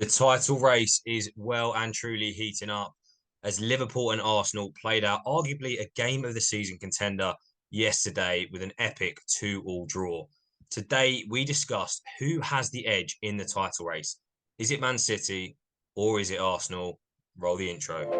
The title race is well and truly heating up as Liverpool and Arsenal played out arguably a game of the season contender yesterday with an epic 2-all draw. Today, we discussed who has the edge in the title race. Is it Man City or is it Arsenal? Roll the intro.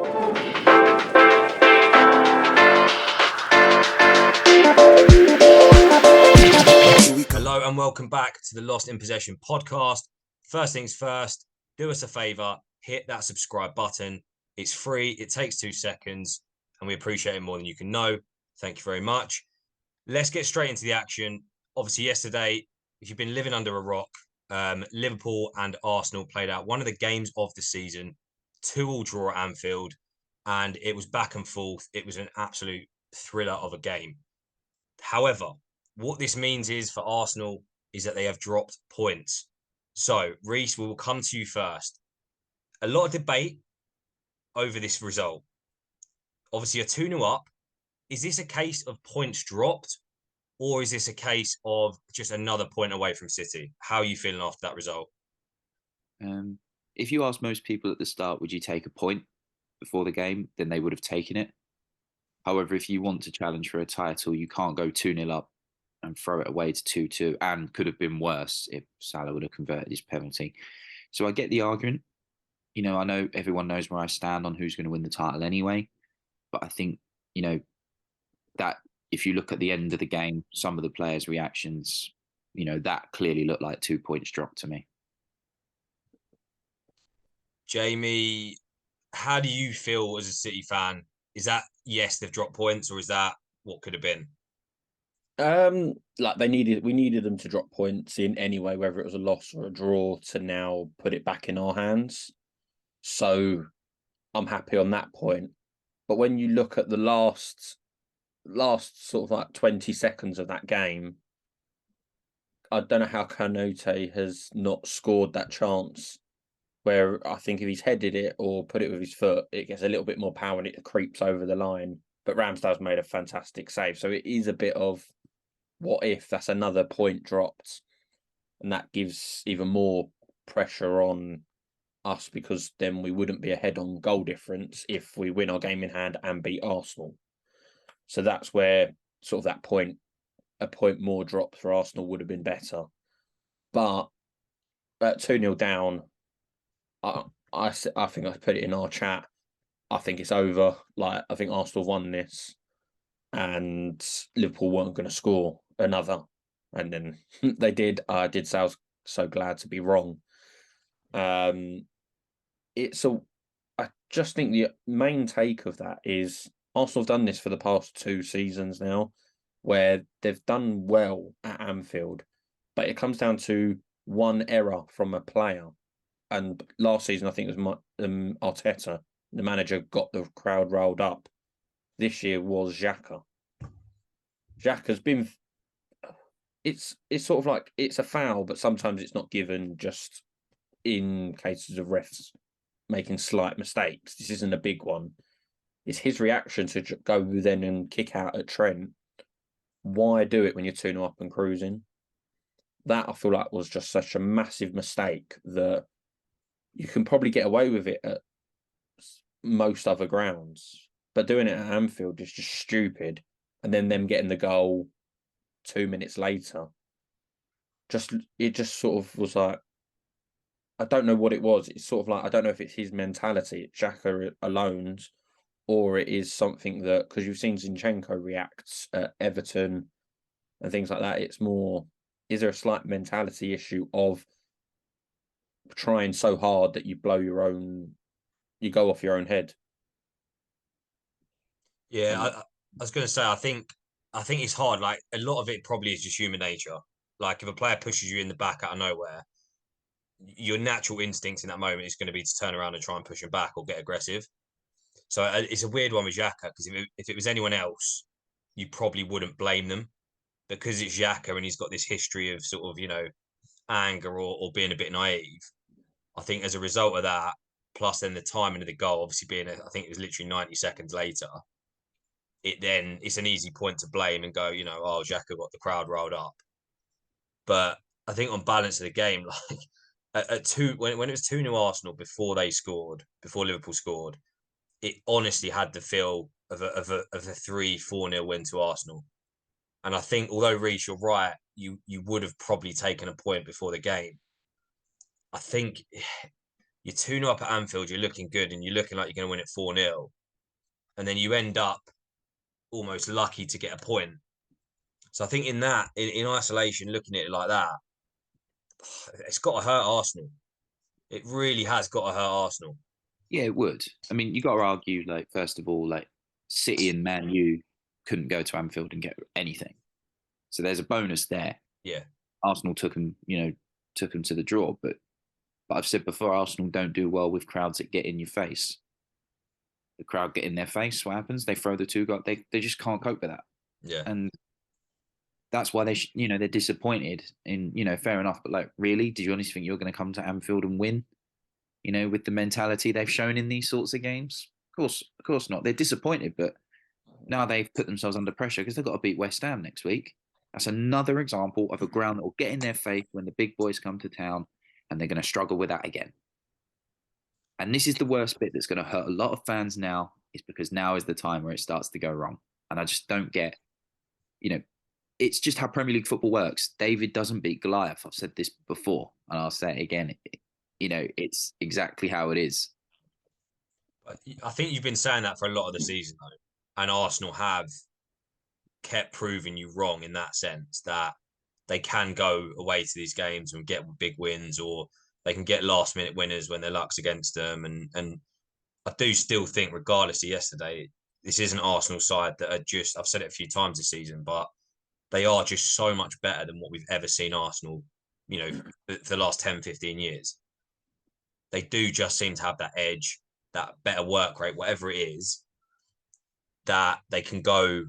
Hello and welcome back to the Lost in Possession podcast. First things first, do us a favor, hit that subscribe button. It's free, it takes 2 seconds, and we appreciate it more than you can know. Thank you very much. Let's get straight into the action. Obviously, yesterday, if you've been living under a rock, Liverpool and Arsenal played out one of the games of the season, 2-all draw at Anfield, and it was back and forth. It was an absolute thriller of a game. However, what this means is for Arsenal is that they have dropped points. So, Reese, we will come to you first. A lot of debate over this result. Obviously, a 2-0 up. Is this a case of points dropped, or is this a case of just another point away from City? How are you feeling after that result? If you ask most people at the start, would you take a point before the game, then they would have taken it. However, if you want to challenge for a title, you can't go 2-0 up and throw it away to 2-2, and could have been worse if Salah would have converted his penalty. So I get the argument. I know everyone knows where I stand on who's going to win the title anyway, but I think, that if you look at the end of the game, some of the players' reactions, that clearly looked like 2 points dropped to me. Jamie, how do you feel as a City fan? Is that yes, they've dropped points, or is that what could have been? We needed them to drop points in anyway, whether it was a loss or a draw, to now put it back in our hands. So I'm happy on that point. But when you look at the last sort of like 20 seconds of that game, I don't know how Canute has not scored that chance. Where I think if he's headed it or put it with his foot, it gets a little bit more power and it creeps over the line. But Ramsdale's made a fantastic save. So it is a bit of what if that's another point dropped, and that gives even more pressure on us, because then we wouldn't be ahead on goal difference if we win our game in hand and beat Arsenal. So that's where sort of a point more drop for Arsenal would have been better. But at 2-0 down, I think I put it in our chat. I think it's over. Like, I think Arsenal won this, and Liverpool weren't going to score another, and then they did. I did say I was so glad to be wrong. I just think the main take of that is Arsenal have done this for the past 2 seasons now, where they've done well at Anfield, but it comes down to one error from a player. And last season, I think it was Arteta, the manager, got the crowd riled up. This year was Xhaka. Xhaka's been. It's sort of like it's a foul, but sometimes it's not given, just in cases of refs making slight mistakes. This isn't a big one. It's his reaction to go then and kick out at Trent. Why do it when you're 2-0 up and cruising? That, I feel like, was just such a massive mistake that you can probably get away with it at most other grounds, but doing it at Anfield is just stupid. And then them getting the goal 2 minutes later, it just sort of was like, I don't know what it was. It's sort of like, I don't know if it's his mentality, Xhaka alone, or it is something that, because you've seen Zinchenko react at Everton and things like that. It's more, is there a slight mentality issue of trying so hard that you go off your own head? Yeah, I was going to say, I think it's hard. Like, a lot of it probably is just human nature. Like, if a player pushes you in the back out of nowhere, your natural instinct in that moment is going to be to turn around and try and push him back or get aggressive. So it's a weird one with Xhaka, because if it was anyone else, you probably wouldn't blame them, because it's Xhaka and he's got this history of sort of, anger or being a bit naive. I think as a result of that, plus then the timing of the goal, obviously being, I think it was literally 90 seconds later, it's an easy point to blame and go, oh, Xhaka got the crowd riled up. But I think on balance of the game, like, at two when it was 2-0 Arsenal before Liverpool scored, it honestly had the feel of a 3-4-0 win to Arsenal. And I think, although Reece, you're right, you would have probably taken a point before the game. I think you're 2-0 up at Anfield, you're looking good, and you're looking like you're going to win it 4-0, and then you end up almost lucky to get a point. So I think in isolation, looking at it like that, it's got to hurt Arsenal. It really has got to hurt Arsenal. Yeah, it would. I mean, you got to argue, like, first of all, like, City and Man U couldn't go to Anfield and get anything. So there's a bonus there. Yeah. Arsenal took them to the draw. But I've said before, Arsenal don't do well with crowds that get in your face. The crowd get in their face. What happens? They throw the two goals. They just can't cope with that. Yeah. And that's why they're disappointed. In fair enough. But like, really, did you honestly think you're going to come to Anfield and win? With the mentality they've shown in these sorts of games? Of course not. They're disappointed, but now they've put themselves under pressure because they've got to beat West Ham next week. That's another example of a ground that will get in their face when the big boys come to town, and they're going to struggle with that again. And this is the worst bit that's going to hurt a lot of fans now, is because now is the time where it starts to go wrong. And I just don't get, it's just how Premier League football works. David doesn't beat Goliath. I've said this before, and I'll say it again. It's exactly how it is. I think you've been saying that for a lot of the season, though, and Arsenal have kept proving you wrong in that sense, that they can go away to these games and get big wins, or they can get last minute winners when their luck's against them. And I do still think, regardless of yesterday, this is an Arsenal side that are just, I've said it a few times this season, but they are just so much better than what we've ever seen Arsenal, for the last 10, 15 years. They do just seem to have that edge, that better work rate, whatever it is, that they can go.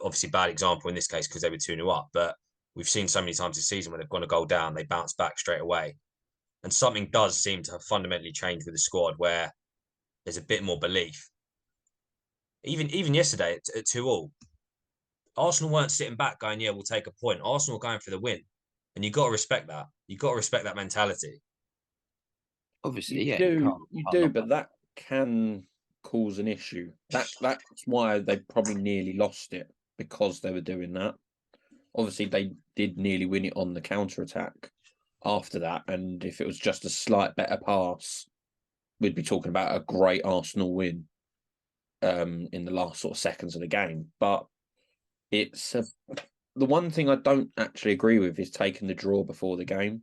Obviously, bad example in this case because they were 2-0 up, but we've seen so many times this season when they've gone a goal down, they bounce back straight away. And something does seem to have fundamentally changed with the squad where there's a bit more belief. Even yesterday at 2-2, Arsenal weren't sitting back going, yeah, we'll take a point. Arsenal were going for the win. And you've got to respect that. You've got to respect that mentality. Obviously, yeah. You do, but that can cause an issue. That's why they probably nearly lost it, because they were doing that. Obviously, they did nearly win it on the counter-attack after that, and if it was just a slight better pass, we'd be talking about a great Arsenal win in the last sort of seconds of the game. But the one thing I don't actually agree with is taking the draw before the game,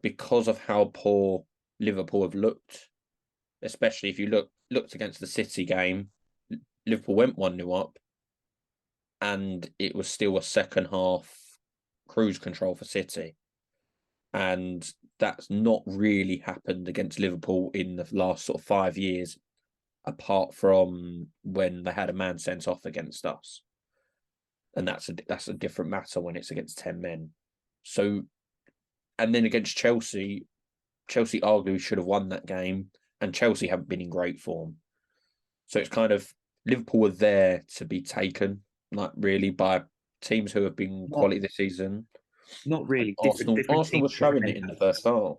because of how poor Liverpool have looked, especially if you looked against the City game. Liverpool went 1-0 up, and it was still a second half cruise control for City. And that's not really happened against Liverpool in the last sort of 5 years, apart from when they had a man sent off against us. And that's a different matter when it's against 10 men. So, and then against Chelsea arguably should have won that game, and Chelsea haven't been in great form. So it's kind of, Liverpool were there to be taken, like really, by teams who have been quality this season. Not really. Arsenal was showing it in the first half.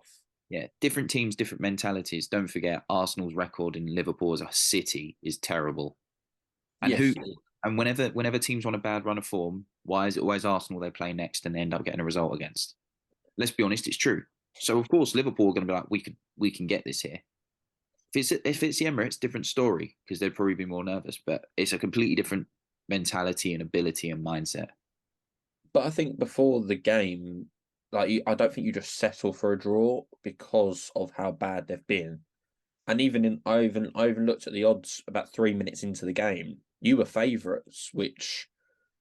Yeah, different teams, different mentalities. Don't forget, Arsenal's record in Liverpool as a city is terrible. And yes. And whenever teams on a bad run of form, why is it always Arsenal they play next and they end up getting a result against? Let's be honest, it's true. So of course Liverpool are going to be like, we can get this here. If it's the Emirates, different story, because they'd probably be more nervous. But it's a completely different mentality and ability and mindset. But I think before the game, I don't think you just settle for a draw because of how bad they've been. And I even looked at the odds about 3 minutes into the game. You were favourites, which,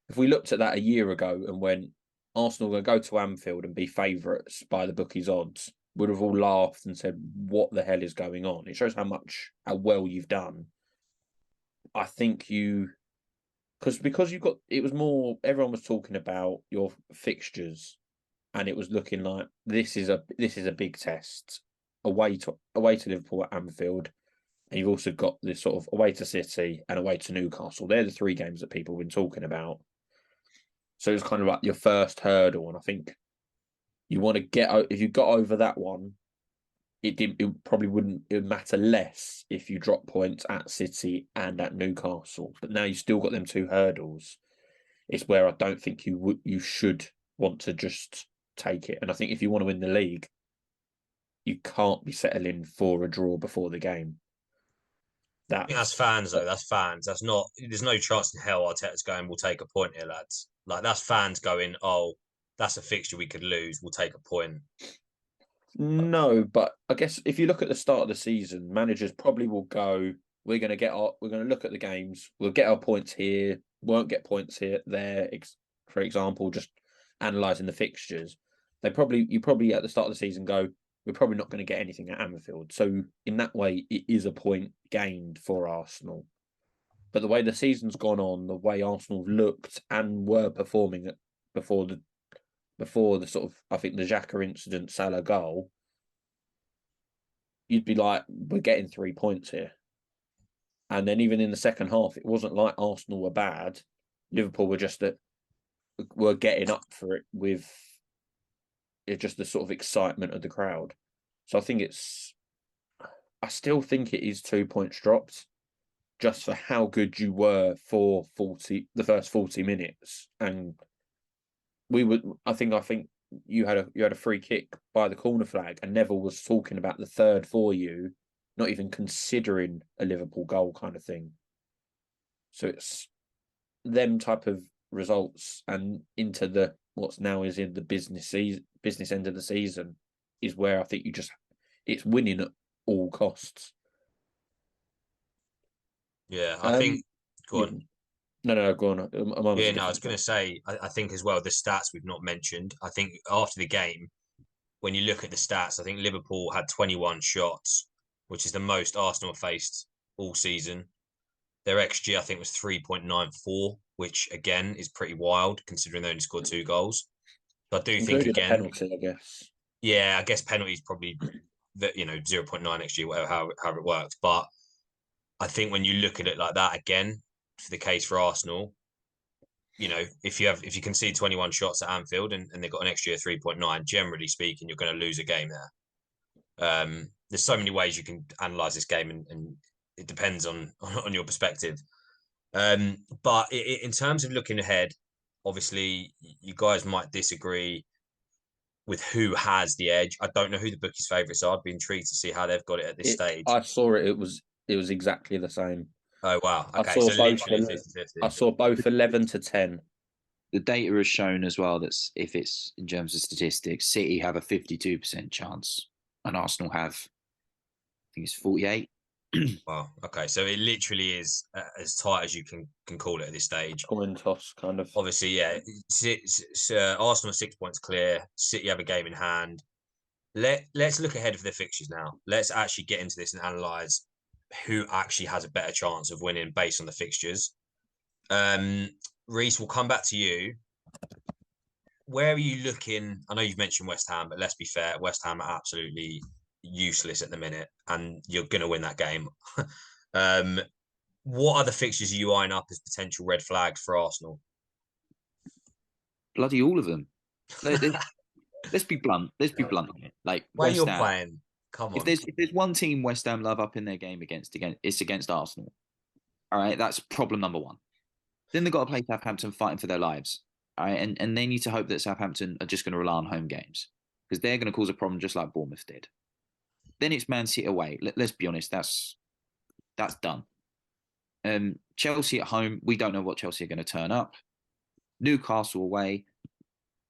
if we looked at that a year ago and went, Arsenal will go to Anfield and be favourites by the bookies' odds, would have all laughed and said, what the hell is going on? It shows how well you've done. I think because it was more, everyone was talking about your fixtures, and it was looking like this is a big test away to Liverpool at Anfield, and you've also got this sort of away to City and away to Newcastle. They're the 3 games that people have been talking about. So it's kind of like your first hurdle, and I think you want to if you got over that one, it probably wouldn't, it would matter less if you drop points at City and at Newcastle. But now you've still got them two hurdles. It's where I don't think you should want to just take it. And I think if you want to win the league, you can't be settling for a draw before the game. I think that's fans though. That's fans. That's not. There's no chance in hell Arteta's going, we'll take a point here, lads. Like that's fans going, oh, that's a fixture we could lose. We'll take a point. No, but I guess if you look at the start of the season, managers probably will go, we're going to look at the games. We'll get our points here. Won't get points here, there. For example, just analysing the fixtures. You probably at the start of the season go, we're probably not going to get anything at Anfield. So in that way, it is a point gained for Arsenal. But the way the season's gone on, the way Arsenal looked and were performing before the sort of, I think the Xhaka incident, Salah goal, you'd be like, we're getting 3 points here. And then even in the second half, it wasn't like Arsenal were bad. Liverpool were getting up for it with just the sort of excitement of the crowd. So I still think it is 2 points dropped just for how good you were for the first 40 minutes. And I think you had a free kick by the corner flag, and Neville was talking about the third for you, not even considering a Liverpool goal kind of thing. So it's them type of results, and into the what's now is in the business end of the season is where I think it's winning at all costs. Yeah, I think. Go on. No, go on. I was going to say, I think as well, the stats we've not mentioned. I think after the game, when you look at the stats, I think Liverpool had 21 shots, which is the most Arsenal faced all season. Their XG, I think, was 3.94, which again is pretty wild considering they only scored 2 goals. But I do think again, penalty, I guess. Yeah, I guess penalties probably that 0.9 XG, whatever, however it works. But I think when you look at it like that again, for the case for Arsenal, if you concede 21 shots at Anfield and they've got an XG of 3.9, generally speaking, you're going to lose a game there. There's so many ways you can analyze this game, and it depends on your perspective. But in terms of looking ahead, obviously you guys might disagree with who has the edge. I don't know who the bookies' favourites are. I'd be intrigued to see how they've got it at this stage. I saw it. It was exactly the same. Oh wow! Okay, so literally 50-50. I saw both 11 to 10. The data has shown as well that if it's in terms of statistics, City have a 52% chance, and Arsenal have, I think it's 48. Wow. Okay, so it literally is as tight as you can call it at this stage. Coin toss, kind of. Obviously, yeah. Arsenal are 6 points clear. City have a game in hand. Let's look ahead of their fixtures now. Let's actually get into this and analyse who actually has a better chance of winning based on the fixtures. Reece, we'll come back to you. Where are you looking? I know you've mentioned West Ham, but let's be fair, West Ham are absolutely useless at the minute, and you're going to win that game. What other fixtures are you eyeing up as potential red flags for Arsenal? Bloody all of them. Let's be blunt. Let's be blunt here. Like where West you're Ham, playing. Come on. If there's one team West Ham love up in their game against, it's against Arsenal. All right, that's problem number one. Then they've got to play Southampton fighting for their lives. All right, and they need to hope that Southampton are just going to rely on home games because they're going to cause a problem just like Bournemouth did. Then it's Man City away. Let's be honest, that's done. Chelsea at home, we don't know what Chelsea are going to turn up. Newcastle away,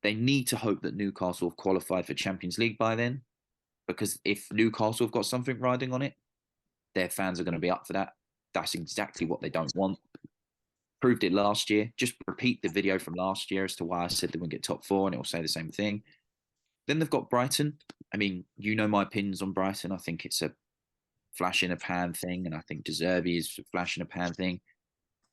they need to hope that Newcastle have qualified for Champions League by then, because if Newcastle have got something riding on it, their fans are going to be up for that. That's exactly what they don't want. Proved it last year. Just repeat the video from last year as to why I said they wouldn't get top 4, and it will say the same thing. Then they've got Brighton. I mean, you know my opinions on Brighton. I think it's a flash in a pan thing, and I think De Zerbi is a flash in a pan thing.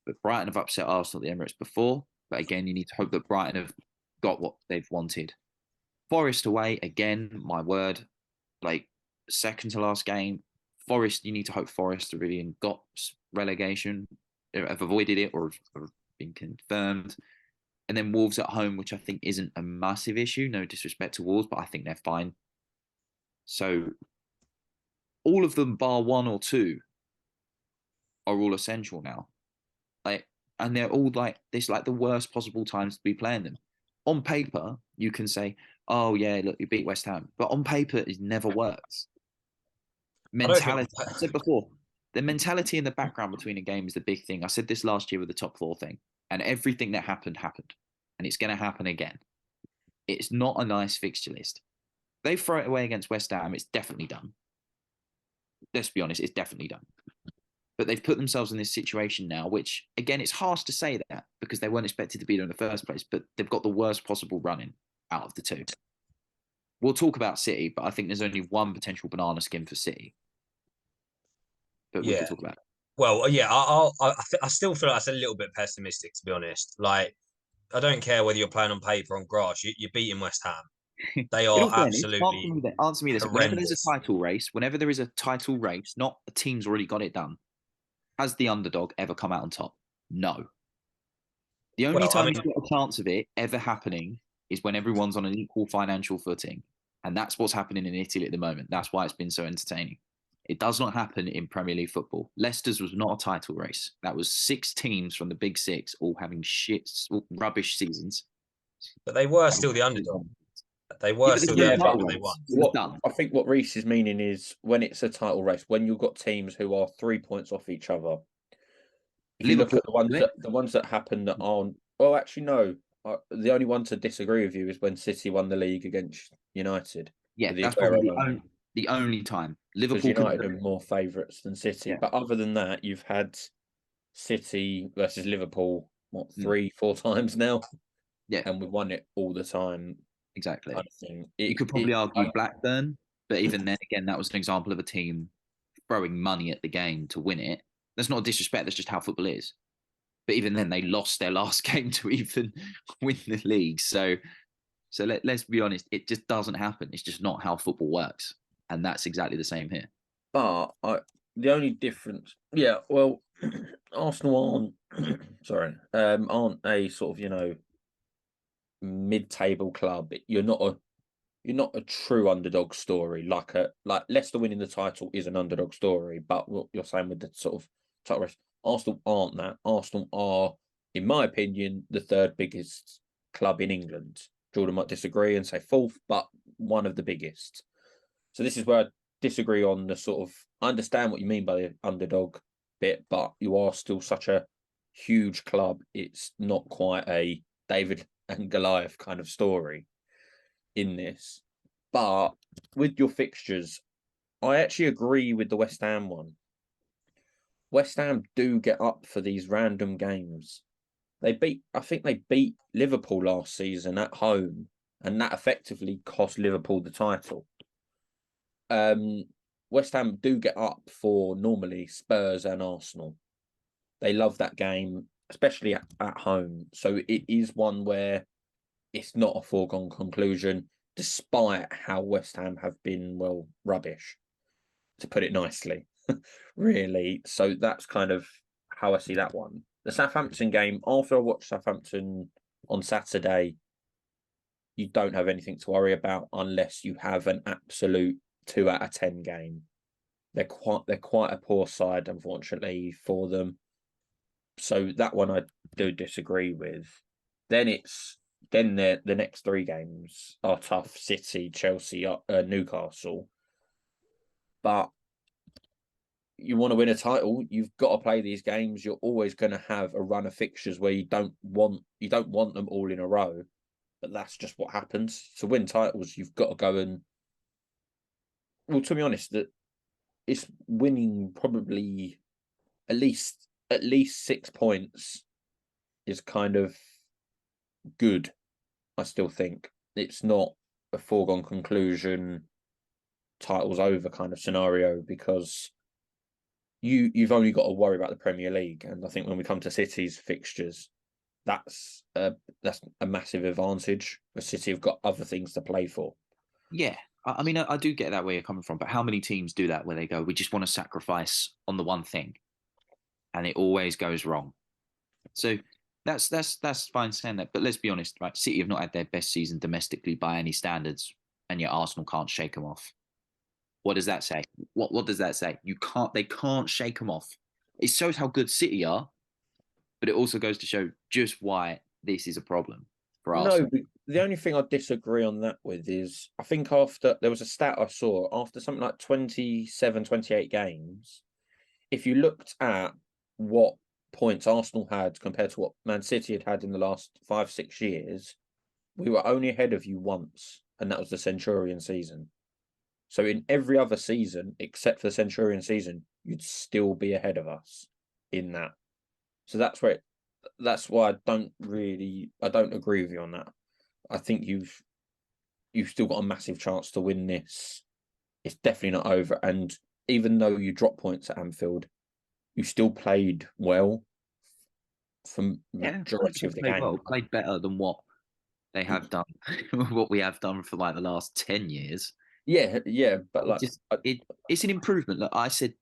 But Brighton have upset Arsenal at the Emirates before. But again, you need to hope that Brighton have got what they've wanted. Forest away, again, my word, like second to last game. Forest, you need to hope Forest have really got relegation, have avoided it or have been confirmed. And then Wolves at home, which I think isn't a massive issue. No disrespect to Wolves, but I think they're fine. So all of them, bar one or two, are all essential now. Like, and they're all like this, like the worst possible times to be playing them. On paper, you can say, "Oh yeah, look, you beat West Ham," but on paper, it never works. I don't think. Mentality. I said before, the mentality in the background between a game is the big thing. I said this last year with the top four thing, and everything that happened, and it's going to happen again. It's not a nice fixture list. They throw it away against West Ham, it's definitely done. Let's be honest, it's definitely done. But they've put themselves in this situation now, which, again, it's harsh to say that because they weren't expected to be there in the first place, but they've got the worst possible running out of the two. We'll talk about City, but I think there's only one potential banana skin for City. But we can talk about it. Well, yeah, I still feel like that's a little bit pessimistic, to be honest. Like, I don't care whether you're playing on paper or on grass. You're beating West Ham. They are absolutely answer me this. horrendous. Whenever there is a title race, not a team's already got it done, has the underdog ever come out on top? No. The only time you've got a chance of it ever happening is when everyone's on an equal financial footing. And that's what's happening in Italy at the moment. That's why it's been so entertaining. It does not happen in Premier League football. Leicester's was not a title race. That was 6 teams from the Big Six all having rubbish seasons. But they were still the underdog. They were still the underdog, but they won. I think what Reece is meaning is when it's a title race, when you've got teams who are 3 points off each other. If you look at the ones that happen that aren't, well, actually no. The only one to disagree with you is when City won the league against United. Yeah, that's probably the only time. Liverpool United are more favourites than City, but other than that, you've had City versus Liverpool 3-4 times now. Yeah, and we've won it all the time. Exactly. Kind of thing. You could probably argue Blackburn, but even then, again, that was an example of a team throwing money at the game to win it. That's not a disrespect. That's just how football is. But even then, they lost their last game to even win the league. So let's be honest. It just doesn't happen. It's just not how football works, and that's exactly the same here. But the only difference, Arsenal aren't a sort of mid-table club. You're not a true underdog story. Like Leicester winning the title is an underdog story, but what you're saying with the sort of title race, Arsenal aren't that. Arsenal are, in my opinion, the third biggest club in England. Jordan might disagree and say fourth, but one of the biggest. So this is where I disagree on the sort of. I understand what you mean by the underdog bit, but you are still such a huge club. It's not quite a David and Goliath kind of story in this. But with your fixtures, I actually agree with the West Ham one. West Ham do get up for these random games. I think they beat Liverpool last season at home, and that effectively cost Liverpool the title. West Ham do get up for normally Spurs and Arsenal. They love that game, especially at home. So it is one where it's not a foregone conclusion, despite how West Ham have been, rubbish, to put it nicely, really. So that's kind of how I see that one. The Southampton game, after I watched Southampton on Saturday, you don't have anything to worry about unless you have an absolute 2 out of 10 game. They're quite a poor side, unfortunately, for them. So that one I do disagree with. Then the next 3 games are tough: City, Chelsea, Newcastle. But you want to win a title, you've got to play these games. You're always going to have a run of fixtures where you don't want them all in a row, but that's just what happens. To win titles, you've got to go and. Well, to be honest, that it's winning probably at least 6 points is kind of good. I still think it's not a foregone conclusion, titles over kind of scenario, because you've only got to worry about the Premier League. And I think when we come to City's fixtures, that's a massive advantage. The City have got other things to play for. Yeah. I mean, I do get that where you're coming from, but how many teams do that where they go, we just want to sacrifice on the one thing, and it always goes wrong? So That's fine saying that, but let's be honest, right? City have not had their best season domestically by any standards, and yet Arsenal can't shake them off. What does that say? What does that say? They can't shake them off. It shows how good City are, but it also goes to show just why this is a problem for Arsenal. No, the only thing I disagree on that with is I think after there was a stat I saw after something like 27, 28 games, if you looked at what points Arsenal had compared to what Man City had in the last 5, 6 years, we were only ahead of you once, and that was the Centurion season. So in every other season, except for the Centurion season, you'd still be ahead of us in that. So that's why I don't agree with you on that. I think you've still got a massive chance to win this. It's definitely not over. And even though you dropped points at Anfield, you still played well for majority of the game. Well, played better than what they have done, what we have done for like the last 10 years. Yeah, but like it's an improvement. Like I said,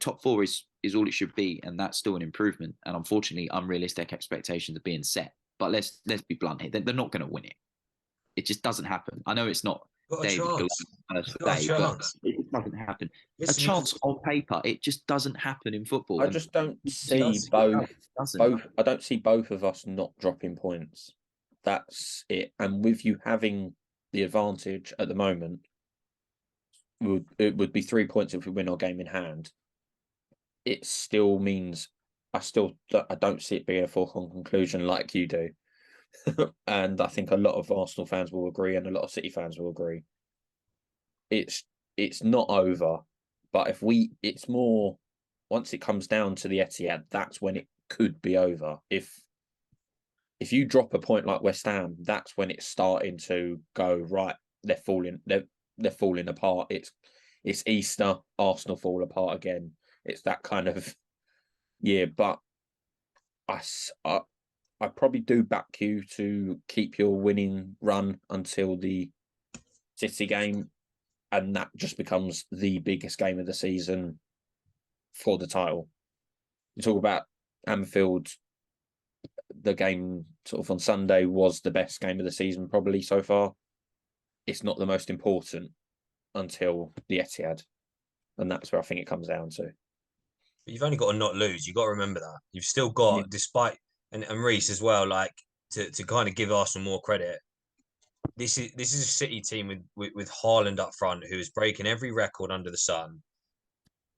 top four is all it should be, and that's still an improvement. And unfortunately, unrealistic expectations are being set. But let's be blunt here: they're not going to win it. It just doesn't happen. I know it's not David Goliath's first day, but it just doesn't happen. A chance on paper, it just doesn't happen in football. I just don't see both. I don't see both of us not dropping points. That's it. And with you having the advantage at the moment, it would be 3 points if we win our game in hand. It still means I don't see it being a foregone conclusion like you do. And I think a lot of Arsenal fans will agree, and a lot of City fans will agree. It's not over, but it's more once it comes down to the Etihad, that's when it could be over. If you drop a point like West Ham, that's when it's starting to go right. They're falling apart. It's Easter, Arsenal fall apart again. It's that kind of but I probably do back you to keep your winning run until the City game, and that just becomes the biggest game of the season for the title. You talk about Anfield, the game sort of on Sunday was the best game of the season probably so far. It's not the most important until the Etihad, and that's where I think it comes down to. But you've only got to not lose. You've got to remember that. You've still got, despite and Reece as well, like to kind of give Arsenal more credit. This is a City team with Haaland up front, who is breaking every record under the sun.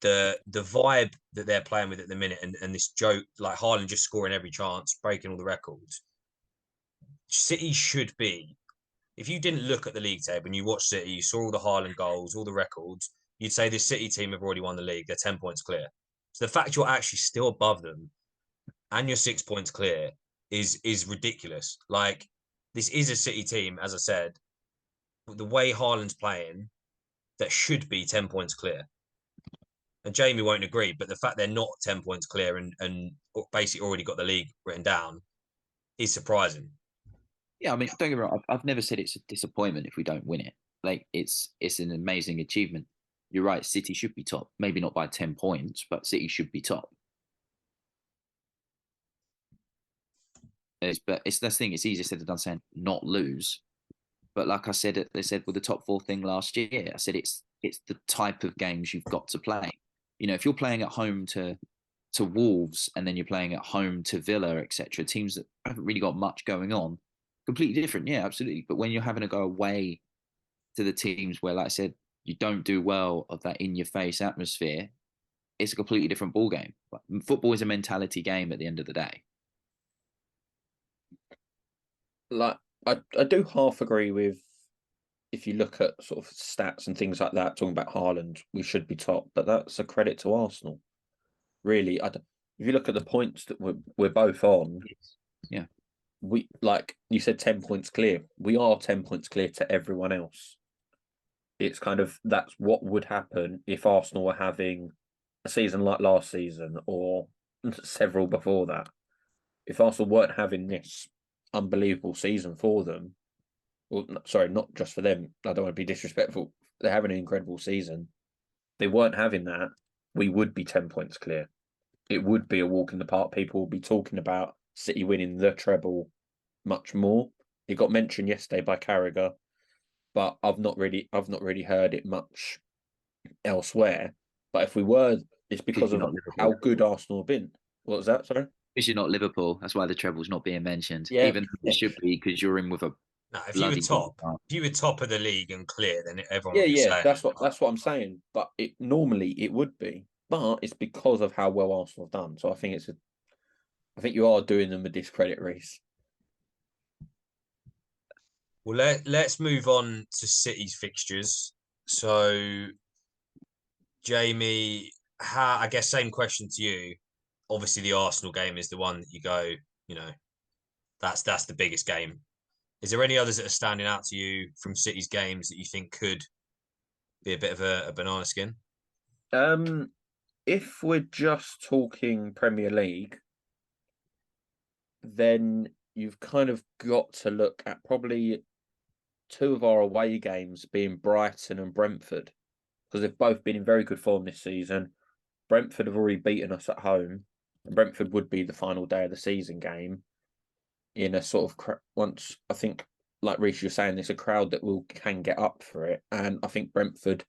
The vibe that they're playing with at the minute, and this joke, like Haaland just scoring every chance, breaking all the records. City should be. If you didn't look at the league table and you watched City, you saw all the Haaland goals, all the records, you'd say this City team have already won the league. They're 10 points clear. So the fact you're actually still above them and you're 6 points clear is ridiculous. Like, this is a City team, as I said, the way Haaland's playing, that should be 10 points clear. And Jamie won't agree, but the fact they're not 10 points clear and basically already got the league written down is surprising. Yeah, I mean, don't get me wrong. I've never said it's a disappointment if we don't win it. Like, it's an amazing achievement. You're right. City should be top. Maybe not by 10 points, but City should be top. But it's the thing. It's easier said than done saying not lose. But like I said, they said with the top four thing last year, I said it's the type of games you've got to play. If you're playing at home to Wolves and then you're playing at home to Villa, etc., teams that haven't really got much going on, completely different. Yeah, absolutely. But when you're having to go away to the teams where, like I said, you don't do well of that in-your-face atmosphere, it's a completely different ball game. Football is a mentality game at the end of the day. Like, I do half agree with, if you look at sort of stats and things like that, talking about Haaland, we should be top, but that's a credit to Arsenal. Really, if you look at the points that we're both on, yeah, we, like you said, 10 points clear. We are 10 points clear to everyone else. It's kind of, that's what would happen if Arsenal were having a season like last season or several before that. If Arsenal weren't having this unbelievable season for them, well, sorry, not just for them, I don't want to be disrespectful, they're having an incredible season. They weren't having that, we would be 10 points clear. It would be a walk in the park. People would be talking about City winning the treble much more. It got mentioned yesterday by Carragher, but I've not really heard it much elsewhere. But if we were, it's because you're of not Liverpool. how good Arsenal have been. What was that? Sorry. Because you're not Liverpool. That's why the treble's not being mentioned. Yeah. Even though it should be, because you're in with a No, if bloody you were top of the league and clear, then everyone Yeah, would be yeah, saying that's what I'm saying. But it normally it would be, but it's because of how well Arsenal have done. So I think I think you are doing them a discredit, Reece. Well, let's move on to City's fixtures. So, Jamie, I guess same question to you. Obviously, the Arsenal game is the one that you go, you know, that's the biggest game. Is there any others that are standing out to you from City's games that you think could be a bit of a banana skin? If we're just talking Premier League, then you've kind of got to look at probably two of our away games being Brighton and Brentford, because they've both been in very good form this season. Brentford have already beaten us at home, and Brentford would be the final day of the season game in a sort of once I think, like Reece, you're saying, there's a crowd that can get up for it, and I think Brentford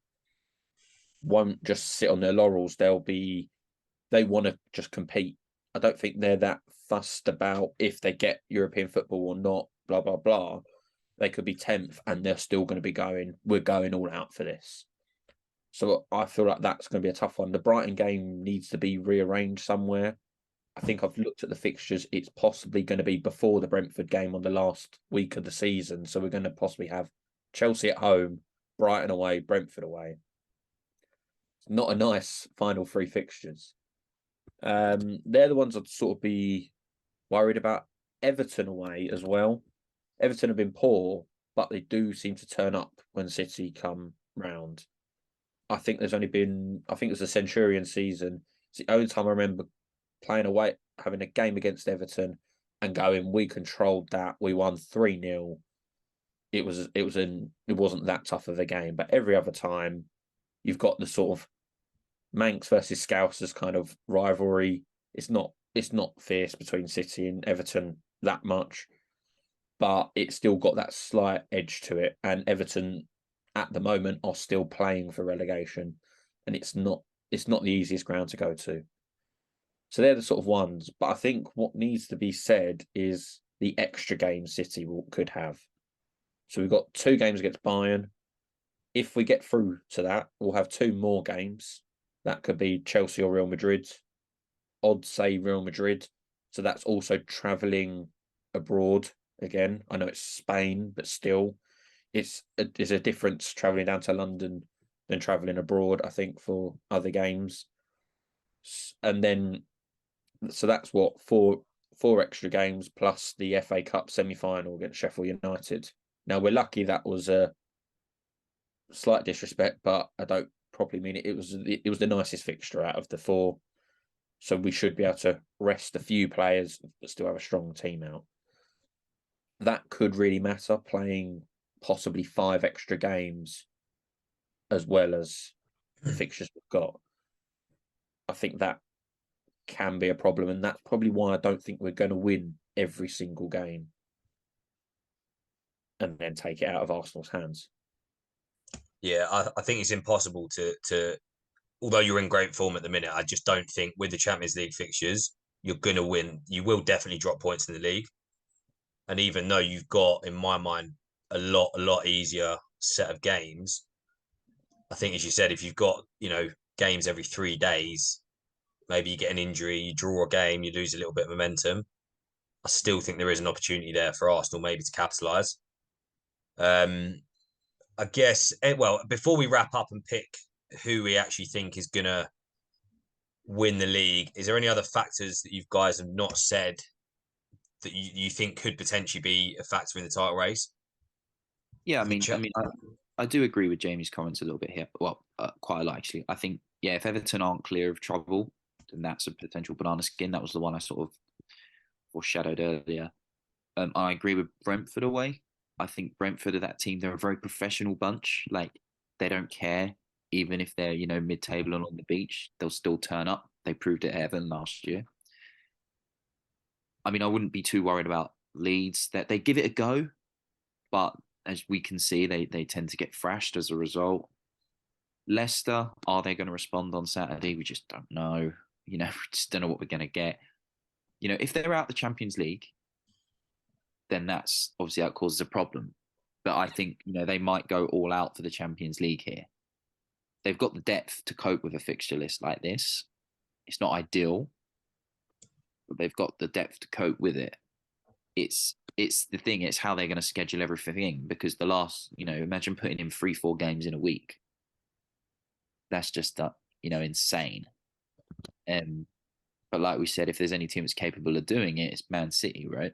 won't just sit on their laurels. They want to just compete. I don't think they're that fussed about if they get European football or not. Blah blah blah. They could be 10th and they're still going to be going. We're going all out for this. So I feel like that's going to be a tough one. The Brighton game needs to be rearranged somewhere. I think I've looked at the fixtures. It's possibly going to be before the Brentford game on the last week of the season. So we're going to possibly have Chelsea at home, Brighton away, Brentford away. It's not a nice final three fixtures. They're the ones I'd sort of be worried about. Everton away as well. Everton have been poor, but they do seem to turn up when City come round. I think it was the Centurion season. It's the only time I remember playing away, having a game against Everton and going, we controlled that. We won 3-0. It wasn't that tough of a game, but every other time you've got the sort of Manx versus Scousers kind of rivalry. It's not fierce between City and Everton that much, but it's still got that slight edge to it. And Everton at the moment are still playing for relegation, and it's not the easiest ground to go to. So they're the sort of ones. But I think what needs to be said is the extra games City could have. So we've got 2 games against Bayern. If we get through to that, we'll have 2 more games. That could be Chelsea or Real Madrid. Odds say Real Madrid. So that's also travelling abroad again. I know it's Spain, but still, it's a difference travelling down to London than travelling abroad, I think, for other games. And then, so that's what, four extra games plus the FA Cup semi-final against Sheffield United. Now, we're lucky that was a slight disrespect, but I don't probably mean it. It was the nicest fixture out of the 4. So we should be able to rest a few players but still have a strong team out. That could really matter, playing possibly 5 extra games as well as the fixtures we've got. I think that can be a problem, and that's probably why I don't think we're going to win every single game and then take it out of Arsenal's hands. Yeah, I think it's impossible to although you're in great form at the minute, I just don't think with the Champions League fixtures, you're going to win. You will definitely drop points in the league. And even though you've got, in my mind, a lot easier set of games, I think, as you said, if you've got, games every 3 days, maybe you get an injury, you draw a game, you lose a little bit of momentum. I still think there is an opportunity there for Arsenal maybe to capitalise. I guess, well, before we wrap up and pick who we actually think is going to win the league, is there any other factors that you guys have not said that you think could potentially be a factor in the title race? Yeah, I do agree with Jamie's comments a little bit here. Well, quite a lot actually. I think, yeah, if Everton aren't clear of trouble, then that's a potential banana skin. That was the one I sort of foreshadowed earlier. I agree with Brentford away. I think Brentford are that team. They're a very professional bunch. Like, they don't care, even if they're mid-table and on the beach, they'll still turn up. They proved it at Everton last year. I mean, I wouldn't be too worried about Leeds. That they give it a go, but as we can see, they tend to get thrashed as a result. Leicester, are they going to respond on Saturday? We just don't know. We just don't know what we're going to get. If they're out the Champions League, then that's obviously that causes a problem. But I think, they might go all out for the Champions League here. They've got the depth to cope with a fixture list like this. It's not ideal, but they've got the depth to cope with it. It's the thing, it's how they're going to schedule everything in, because the last, imagine putting in 3-4 games in a week. That's just, insane. But like we said, if there's any team that's capable of doing it, it's Man City, right?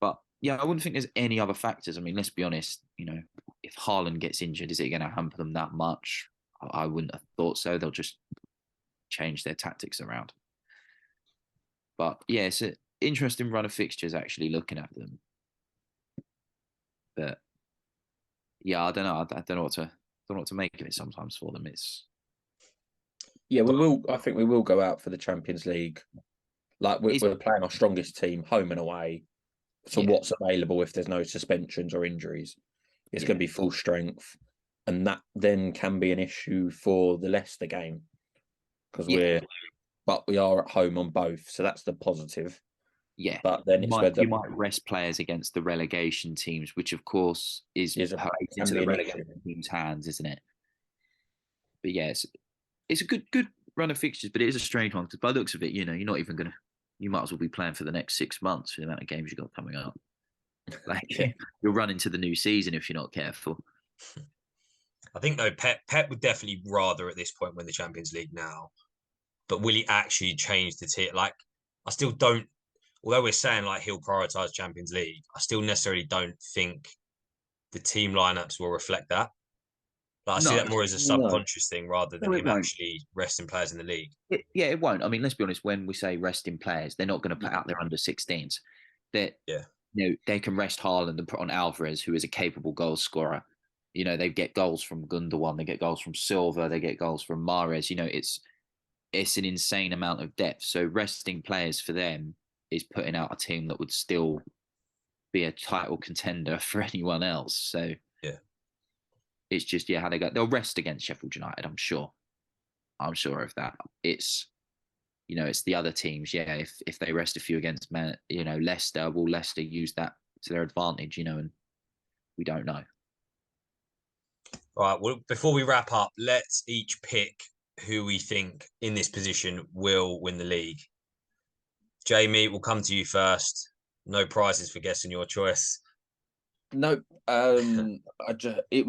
But yeah, I wouldn't think there's any other factors. I mean, let's be honest, if Haaland gets injured, is it going to hamper them that much? I wouldn't have thought so. They'll just change their tactics around. But yeah, it's an interesting run of fixtures actually looking at them. But yeah, I don't know. I don't know what to make of it sometimes for them. Yeah, we will. I think we will go out for the Champions League. Like we're playing our strongest team home and away. So what's available if there's no suspensions or injuries? It's going to be full strength, and that then can be an issue for the Leicester game because we are at home on both, so that's the positive. Yeah, but then you might rest players against the relegation teams, which of course is into the relegation teams' hands, isn't it? But yeah, it's a good run of fixtures, but it is a strange one because by the looks of it, you're not even gonna. You might as well be playing for the next 6 months for the amount of games you've got coming up. Like you'll run into the new season if you're not careful. I think though, Pep would definitely rather at this point win the Champions League now. But will he actually change the tier? Like, I still don't. Although we're saying like he'll prioritize Champions League, I still necessarily don't think the team lineups will reflect that. Like, I see that more as a subconscious thing rather than him actually resting players in the league. It won't. I mean, let's be honest. When we say resting players, they're not going to put out their under-16s. They can rest Haaland and put on Alvarez, who is a capable goal scorer. They get goals from Gundogan, they get goals from Silva, they get goals from Mahrez. It's an insane amount of depth. So resting players for them is putting out a team that would still be a title contender for anyone else. So it's just how they go. They'll rest against Sheffield United. I'm sure of that. It's it's the other teams. Yeah, if they rest a few against Leicester, will Leicester use that to their advantage? And we don't know. All right. Well, before we wrap up, let's each pick who we think in this position will win the league. Jamie, we'll come to you first. No prizes for guessing your choice. No, it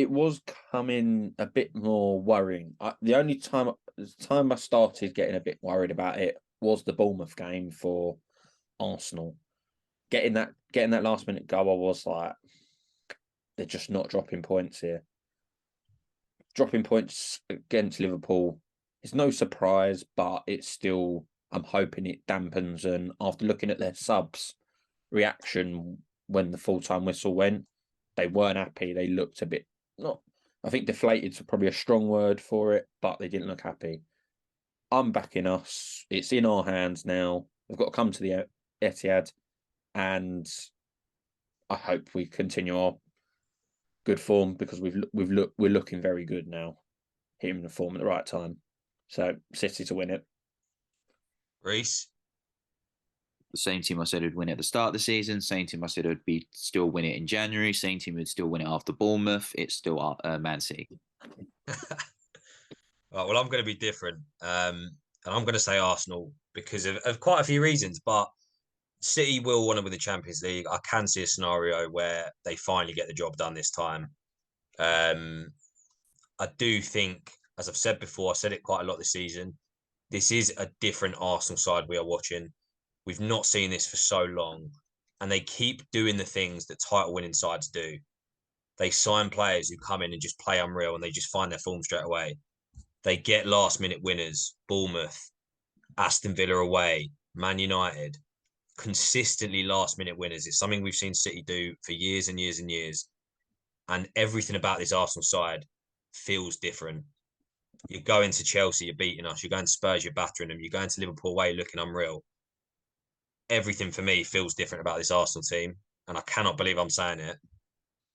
was coming a bit more worrying. The only time I started getting a bit worried about it was the Bournemouth game for Arsenal. Getting that last minute goal, I was like, they're just not dropping points here. Dropping points against Liverpool is no surprise, but it's still, I'm hoping it dampens. And after looking at their subs reaction when the full-time whistle went, they weren't happy. They looked a bit, I think deflated is probably a strong word for it, but they didn't look happy. I'm backing us. It's in our hands now. We've got to come to the Etihad, and I hope we continue our good form because we're looking very good now, hitting the form at the right time. So City to win it. Reece? The same team I said would win it at the start of the season. Same team I said would still win it in January. Same team would still win it after Bournemouth. It's still Man City. Right, well, I'm going to be different. And I'm going to say Arsenal because of quite a few reasons. But City will want to win the Champions League. I can see a scenario where they finally get the job done this time. I do think, as I've said before, I said it quite a lot this season, this is a different Arsenal side we are watching. We've not seen this for so long, and they keep doing the things that title-winning sides do. They sign players who come in and just play unreal, and they just find their form straight away. They get last-minute winners, Bournemouth, Aston Villa away, Man United, consistently last-minute winners. It's something we've seen City do for years and years and years, and everything about this Arsenal side feels different. You're going to Chelsea, you're beating us. You're going to Spurs, you're battering them. You're going to Liverpool away, looking unreal. everything for me feels different about this Arsenal team, and I cannot believe I'm saying it,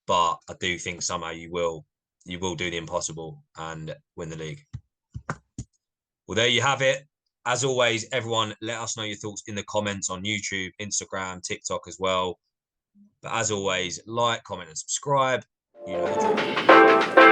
but I do think somehow you will do the impossible and win the league. Well, there you have it. As always, everyone, let us know your thoughts in the comments on YouTube, Instagram, TikTok as well. But as always, like, comment, and subscribe. You know the drill.